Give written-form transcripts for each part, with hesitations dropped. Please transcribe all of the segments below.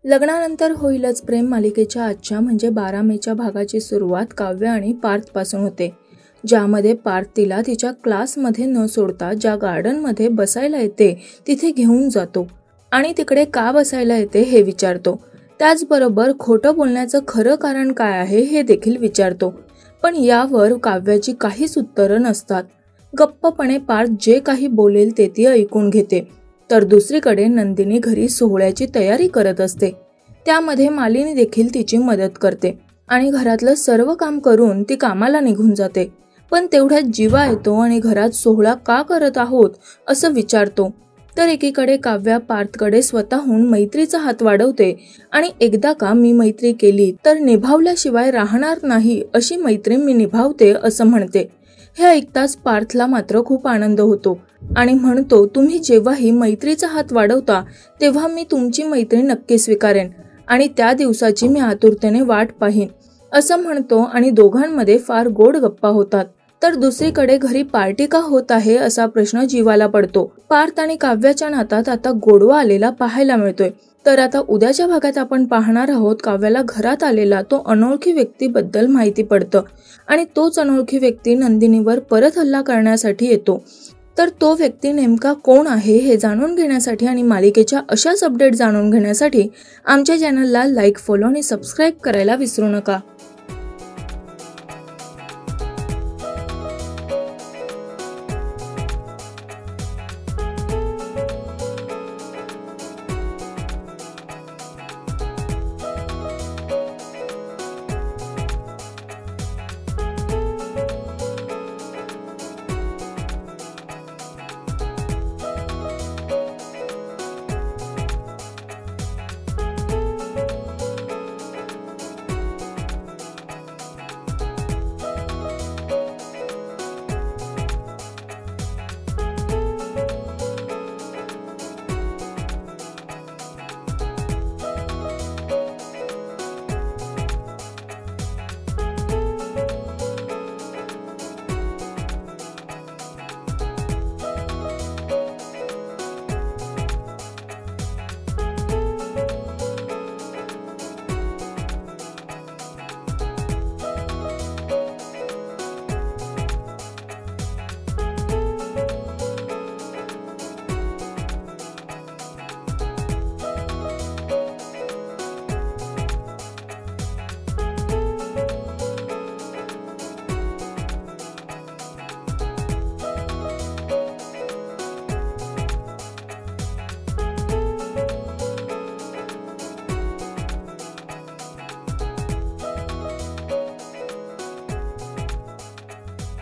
लग्नानंतर होईलच प्रेम मालिकेच्या आजच्या म्हणजे 12 मेच्या भागाची सुरुवात काव्य आणि पार्थ पासून होते, ज्यामध्ये पार्थ तिला तिच्या क्लासमध्ये न सोडता ज्या गार्डनमध्ये बसायला येते तिथे घेऊन जातो आणि तिकडे का बसायला येते हे विचारतो. त्याचबरोबर खोटं बोलण्याचं खरं कारण काय आहे हे देखील विचारतो. पण यावर काव्याची काहीच उत्तरं नसतात. गप्पपणे पार्थ जे काही बोलेल ते ती ऐकून घेते. तर दुसरीकडे नंदिनी घरी सोहळ्याची तयारी करत असते. त्यामध्ये मालिनी देखील तिची मदत करते आणि घरातलं सर्व काम करून ती कामाला निघून जाते. पण तेवढ्यात जीवा येतो आणि घरात सोहळा का करत आहोत असं विचारतो. तर एकीकडे काव्या पार्थकडे स्वतःहून मैत्रीचा हात वाढवते आणि एकदा का मी मैत्री केली तर निभावल्याशिवाय राहणार नाही, अशी मैत्री मी निभावते असं म्हणते. हे ऐकताच पार्थला मात्र खूप आनंद होतो आणि म्हणतो, तुम्ही जेव्हाही मैत्रीचा हात वाढवता तेव्हा मी तुमची मैत्री नक्की स्वीकारेन आणि त्या दिवसाची मी आतुरतेने वाट पाहीन असं म्हणतो आणि दोघांमध्ये फार गोड गप्पा होतात. तर दुसरीकडे घरी पार्टी का होत आहे असा प्रश्न जीवाला पडतो. पार्थ आणि काव्याच्या नातात आता गोडवा आलेला पाहायला मिळतोय. तर आता उद्याच्या भागात आपण पाहणार आहोत काव्याला घरात आलेला तो अनोळखी व्यक्तीबद्दल माहिती पडतं आणि तोच अनोळखी व्यक्ती नंदिनीवर परत हल्ला करण्यासाठी येतो. तर तो व्यक्ती नेमका कोण आहे हे जाणून घेण्यासाठी आणि मालिकेच्या अशाच अपडेट जाणून घेण्यासाठी आमच्या चॅनलला लाईक, फॉलो आणि सबस्क्राईब करायला विसरू नका.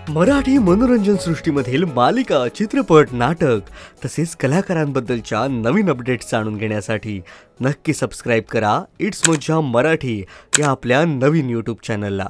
मराठी मनोरंजन सृष्टीमधील मालिका, चित्रपट, नाटक तसेच कलाकारांबद्दलच्या नवीन अपडेट्स जाणून घेण्यासाठी नक्की सबस्क्राईब करा इट्स मज्जा मराठी या आपल्या नवीन YouTube चॅनलला.